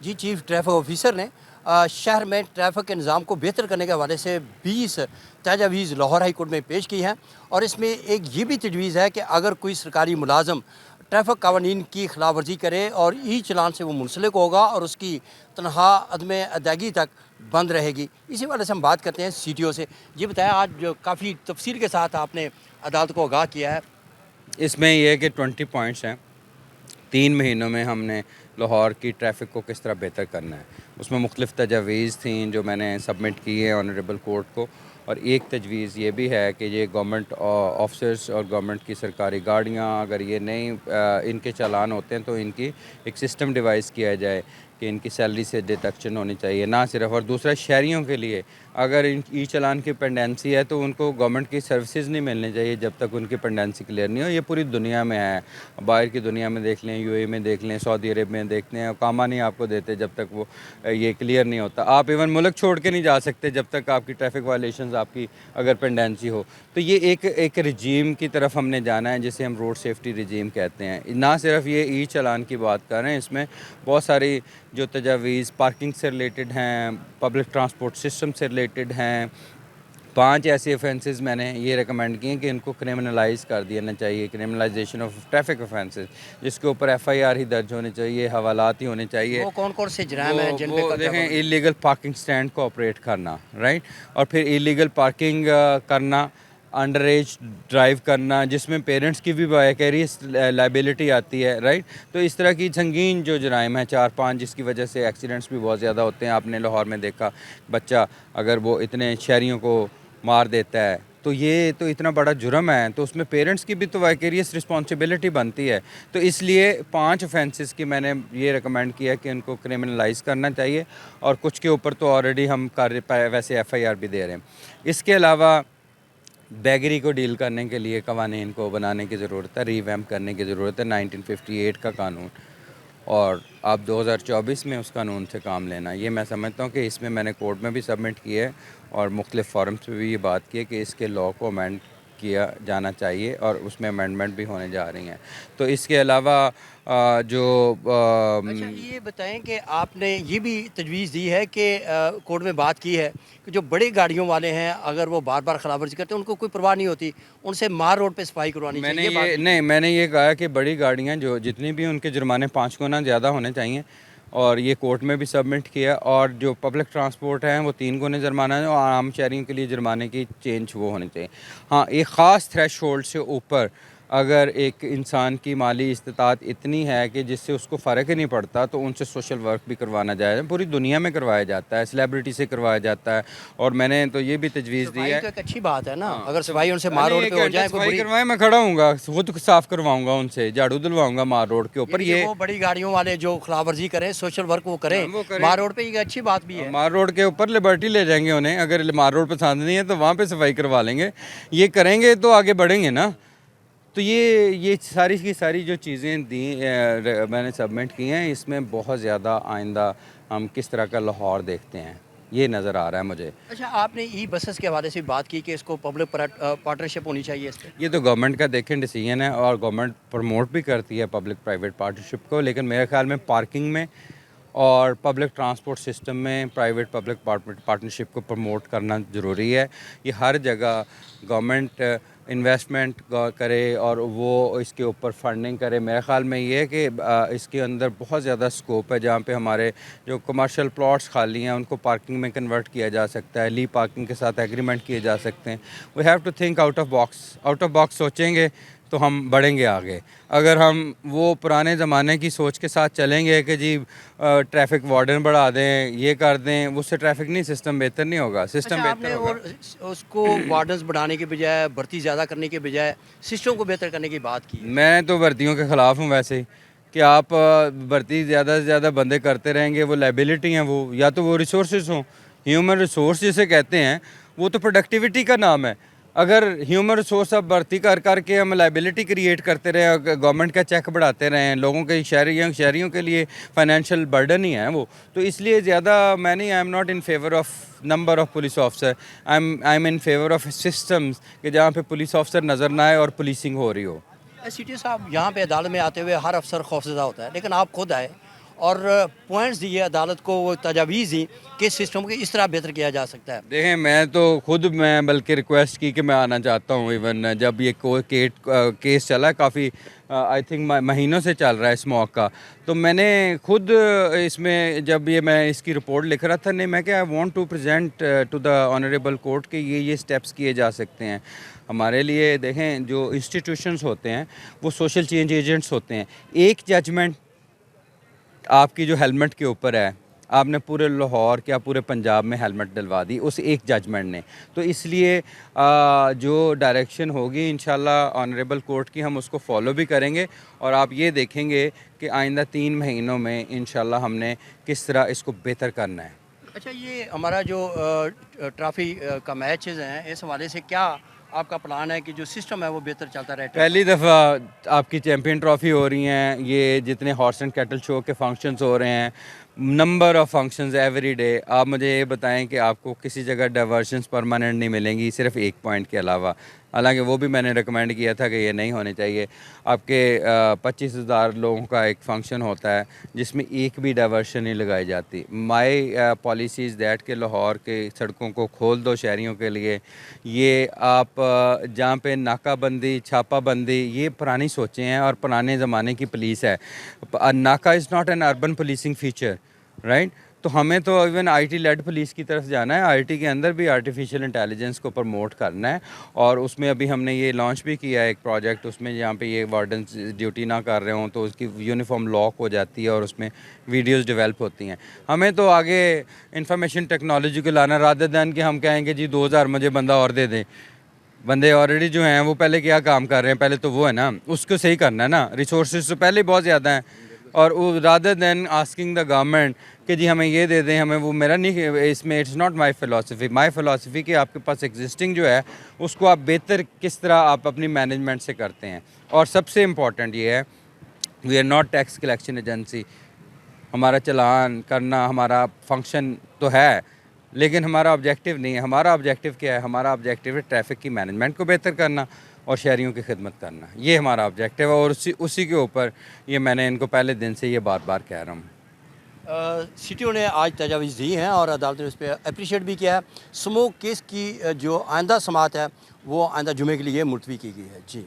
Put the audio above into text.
जी, chief traffic officer ने शहर में ट्रैफिक के निज़ाम को बेहतर करने के हवाले से 20 तजावीज़ लाहौर हाई कोर्ट में पेश की हैं और इसमें एक ये भी तजवीज़ है कि अगर कोई सरकारी मुलाजम ट्रैफिक कवानीन की खिलाफ वर्जी करे और ई चलान से वो मुंसलिक होगा और उसकी तनख्वाह अदम अदायगी तक बंद रहेगी। इसी वाले से हम बात करते हैं CTO से। ये बताया, आज जो काफ़ी तफसील के साथ आपने अदालत को आगाह किया है। इसमें यह है कि 20 पॉइंट्स हैं। 3 महीनों में हमने लाहौर की ट्रैफिक को किस तरह बेहतर करना है, उसमें मुख्तलिफ तजावीज़ थी जो मैंने सबमिट की है ऑनरेबल कोर्ट को। और एक तजवीज़ ये भी है कि ये गवर्नमेंट ऑफिसर्स और गवर्नमेंट की सरकारी गाड़ियाँ अगर ये नहीं इनके चालान होते हैं तो इनकी एक सिस्टम डिवाइस किया जाए कि इनकी सैलरी से डिडक्शन होनी चाहिए, ना सिर्फ। और दूसरा, शहरियों के लिए अगर इन ई चालान की पेंडेंसी है तो उनको गवर्नमेंट की सर्विसेज नहीं मिलनी चाहिए जब तक उनकी पेंडेंसी क्लियर नहीं हो। ये पूरी दुनिया में है, बाहर की दुनिया में देख लें, UAE में देख लें, सऊदी अरब में देख लें, कामा नहीं आपको देते जब तक वो ये क्लियर नहीं होता। आप इवन मुल्क छोड़ के नहीं जा सकते जब तक आपकी ट्रैफिक वायलेशंस आपकी अगर पेंडेंसी हो। तो ये एक रजीम की तरफ हमने जाना है जिसे हम रोड सेफ्टी रजीम कहते हैं। ना सिर्फ ये ई चालान की बात कर रहे हैं, इसमें बहुत सारी जो तजावीज़ पार्किंग से रिलेटेड हैं, पब्लिक ट्रांसपोर्ट सिस्टम से रिलेटेड हैं। 5 ऐसे ऑफेंसेस मैंने ये रिकमेंड किए कि इनको क्रिमिनलाइज़ कर देना चाहिए, क्रिमिनलाइजेशन ऑफ ट्रैफिक ऑफेंसेस, जिसके ऊपर FIR ही दर्ज होने चाहिए, हवालात ही होने चाहिए। वो कौन कौन से जुर्म हैं जिन पे वो कब्जा देखें, इलीगल पार्किंग स्टैंड को ऑपरेट करना, राइट, और फिर इलीगल पार्किंग करना, अंडर एज ड्राइव करना जिसमें पेरेंट्स की भी वाइकेरियस लाइबिलिटी आती है, राइट। तो इस तरह की संगीन जो जराइम है 4-5, जिसकी वजह से एक्सीडेंट्स भी बहुत ज़्यादा होते हैं। आपने लाहौर में देखा, बच्चा अगर वो इतने शहरियों को मार देता है तो ये तो इतना बड़ा जुर्म है, तो उसमें पेरेंट्स की भी तो वाइकेरियस रिस्पॉन्सिबिलिटी बनती है। तो इसलिए 5 ऑफेंसेस की मैंने ये रिकमेंड किया कि उनको क्रिमिनलाइज़ करना चाहिए, और कुछ के ऊपर तो ऑलरेडी हम कर वैसे FIR भी दे रहे हैं। इसके अलावा बैगरी को डील करने के लिए कवानीन को बनाने की ज़रूरत है, रीवैम्प करने की ज़रूरत है। 1958 का कानून और आप 2024 में उस कानून से काम लेना, ये मैं समझता हूँ कि इसमें मैंने कोर्ट में भी सबमिट किया है और मुख्तलिफ फोरम्स पे भी ये बात की है कि इसके लॉ को अमेंड किया जाना चाहिए और उसमें अमेंडमेंट भी होने जा रही हैं। तो इसके अलावा जो अच्छा, ये बताएं कि आपने ये भी तजवीज़ दी है कि कोर्ट में बात की है कि जो बड़ी गाड़ियों वाले हैं अगर वो बार बार खिलाफवर्जी करते हैं उनको कोई परवाह नहीं होती, उनसे मार रोड पे सफाई करवानी मैंने चाहिए। ये नहीं, मैंने ये कहा कि बड़ी गाड़ियाँ जो जितनी भी उनके जुर्माने 5 गुना ज़्यादा होने चाहिए, और ये कोर्ट में भी सबमिट किया। और जो पब्लिक ट्रांसपोर्ट है वो 3 गुने जुर्माना है, और आम शहरियों के लिए जुर्माने की चेंज वो होनी चाहिए। हाँ, एक ख़ास थ्रेश होल्ड से ऊपर अगर एक इंसान की माली इस्तात इतनी है कि जिससे उसको फ़र्क ही नहीं पड़ता, तो उनसे सोशल वर्क भी करवाना जाए। पूरी दुनिया में करवाया जाता है, सेलिब्रिटी से करवाया जाता है। और मैंने तो ये भी तजवीज़ दी है, तो एक अच्छी बात है ना, हाँ, अगर सफाई उनसे मार नहीं, रोड 1 पे हो घंटे जाए सफाई करवाए, मैं खड़ा हूँगा, खुद साफ़ करवाऊँगा उनसे, झाड़ू दिलवाऊँगा मार रोड के ऊपर। ये वो बड़ी गाड़ियों वाले जो खिलाफवर्जी करें, सोशल वर्क वो करें, वो करें। मार रोड पे, ये अच्छी बात भी है। मार रोड के ऊपर लिबर्टी ले जाएंगे उन्हें, अगर मार रोड पसंद नहीं है तो वहाँ पे सफाई करवा लेंगे। ये करेंगे तो आगे बढ़ेंगे ना। तो ये सारी की सारी जो चीज़ें दी मैंने सबमिट की हैं, इसमें बहुत ज़्यादा आइंदा हम किस तरह का लाहौर देखते हैं ये नज़र आ रहा है मुझे। अच्छा, आपने ई बसेस के हवाले से बात की कि इसको पब्लिक पार्टनरशिप होनी चाहिए इस पे। ये तो गवर्नमेंट का देखें डिसीजन है, और गवर्नमेंट प्रमोट भी करती है पब्लिक प्राइवेट पार्टनरशिप को, लेकिन मेरे ख्याल में पार्किंग में और पब्लिक ट्रांसपोर्ट सिस्टम में प्राइवेट पब्लिक पार्टनरशिप को प्रमोट करना ज़रूरी है। ये हर जगह गवर्नमेंट इन्वेस्टमेंट करे और वो इसके ऊपर फंडिंग करे। मेरे ख़्याल में ये है कि इसके अंदर बहुत ज़्यादा स्कोप है, जहाँ पे हमारे जो कमर्शियल प्लॉट्स खाली हैं उनको पार्किंग में कन्वर्ट किया जा सकता है, ली पार्किंग के साथ एग्रीमेंट किए जा सकते हैं। We have to think out of box सोचेंगे तो हम बढ़ेंगे आगे। अगर हम वो पुराने ज़माने की सोच के साथ चलेंगे कि जी ट्रैफिक वार्डन बढ़ा दें, ये कर दें, उससे ट्रैफिक नहीं, सिस्टम बेहतर नहीं होगा, सिस्टम अच्छा, बेहतर आपने होगा। और उसको वार्डन्स बढ़ाने के बजाय, भर्ती ज़्यादा करने के बजाय सिस्टम को बेहतर करने की बात की है। मैं तो भर्तियों के ख़िलाफ़ हूँ वैसे ही, कि आप भर्ती ज़्यादा से ज़्यादा बंदे करते रहेंगे, वो लाइबिलिटी हैं, वो या तो वो रिसोर्सेज हों, ह्यूमन रिसोर्स जिसे कहते हैं, वो तो प्रोडक्टिविटी का नाम है। अगर ह्यूमन रिसोर्स अब भर्ती कर करके हम लाइबिलिटी क्रिएट करते रहें, गवर्नमेंट का चेक बढ़ाते रहें, लोगों के शहरियों के लिए फाइनेंशियल बर्डन ही है वो। तो इसलिए ज़्यादा मैं नहीं, I am not in favour of number of police officer, I am in favour of systems, कि जहाँ पे पुलिस ऑफिसर नज़र ना आए और पुलिसिंग हो रही हो। CTO साहब, यहाँ पे अदालत में आते हुए हर अफसर खौफजदा होता है, लेकिन आप खुद आए और पॉइंट्स दिए अदालत को, वो तजावीज़ दी कि सिस्टम को इस तरह बेहतर किया जा सकता है। देखें, मैं बल्कि रिक्वेस्ट की कि मैं आना चाहता हूँ। इवन जब ये केस चला है, काफ़ी आई थिंक महीनों से चल रहा है स्मोक का, तो मैंने खुद इसमें जब मैं इसकी रिपोर्ट लिख रहा था, नहीं मैं क्या, I want to present to the honourable court कि ये स्टेप्स किए जा सकते हैं हमारे लिए। देखें, जो इंस्टीट्यूशंस होते हैं वो सोशल चेंज एजेंट्स होते हैं। एक जजमेंट आपकी जो हेलमेट के ऊपर है, आपने पूरे लाहौर क्या पूरे पंजाब में हेलमेट डलवा दी उस एक जजमेंट ने। तो इसलिए जो डायरेक्शन होगी इंशाल्लाह ऑनरेबल कोर्ट की, हम उसको फॉलो भी करेंगे और आप ये देखेंगे कि आइंदा 3 महीनों में इंशाल्लाह हमने किस तरह इसको बेहतर करना है। अच्छा, ये हमारा जो ट्रॉफी का मैचेस हैं, इस हवाले से क्या आपका प्लान है कि जो सिस्टम है वो बेहतर चलता रहे? पहली दफ़ा आपकी चैम्पियन ट्रॉफ़ी हो रही हैं, ये जितने हॉर्स एंड कैटल शो के फंक्शंस हो रहे हैं, number of functions every day, आप मुझे ये बताएं कि आपको किसी जगह डाइवर्शंस परमानेंट नहीं मिलेंगी सिर्फ एक पॉइंट के अलावा। हालांकि वो भी मैंने रिकमेंड किया था कि ये नहीं होने चाहिए। आपके 25,000 लोगों का एक फ़ंक्शन होता है जिसमें एक भी डाइवर्शन नहीं लगाई जाती। माई पॉलिसी इज़ दैट कि लाहौर के सड़कों को खोल दो शहरियों के लिए। ये आप जहाँ पे नाकाबंदी, छापाबंदी, ये पुरानी सोचें हैं और पुराने ज़माने की पुलिस है। नाका is not an urban policing feature, right? तो हमें तो इवन आईटी लेड पुलिस की तरफ जाना है। आईटी के अंदर भी आर्टिफिशियल इंटेलिजेंस को प्रमोट करना है और उसमें अभी हमने ये लॉन्च भी किया है एक प्रोजेक्ट, उसमें जहाँ पे ये वार्डन ड्यूटी ना कर रहे हों तो उसकी यूनिफॉर्म लॉक हो जाती है और उसमें वीडियोस डेवलप होती हैं। हमें तो आगे इंफॉर्मेशन टेक्नोलॉजी को लाना, रादर दैन कि हम कहेंगे जी 2000 मुझे बंदा और दे दें। बंदे ऑलरेडी जो हैं वो पहले क्या काम कर रहे हैं, पहले तो वो है ना, उसको सही करना है ना। रिसोर्सेज तो पहले बहुत ज़्यादा हैं और वो rather than asking the government कि जी हमें ये दे दें, हमें वो, मेरा नहीं, इसमें इट्स नॉट माई फ़िलासफ़ी कि आपके पास एग्जिस्टिंग जो है उसको आप बेहतर किस तरह आप अपनी मैनेजमेंट से करते हैं। और सबसे इम्पॉर्टेंट ये है, we are not tax collection agency. हमारा चलान करना हमारा फंक्शन तो है, लेकिन हमारा ऑब्जेक्टिव नहीं है। हमारा ऑब्जेक्टिव क्या है? हमारा ऑब्जेक्टिव है ट्रैफिक की मैनेजमेंट को बेहतर करना और शहरियों की खिदमत करना। ये हमारा ऑब्जेक्टिव है और उसी के ऊपर ये मैंने इनको पहले दिन से ये बार बार कह रहा हूँ। सिटियों ने आज तजावीज़ दी हैं और अदालत ने उस पर अप्रिशिएट भी किया है। स्मोक केस की जो आइंदा समाअत है वो आइंदा जुमे के लिए मुलतवी की गई है। जी।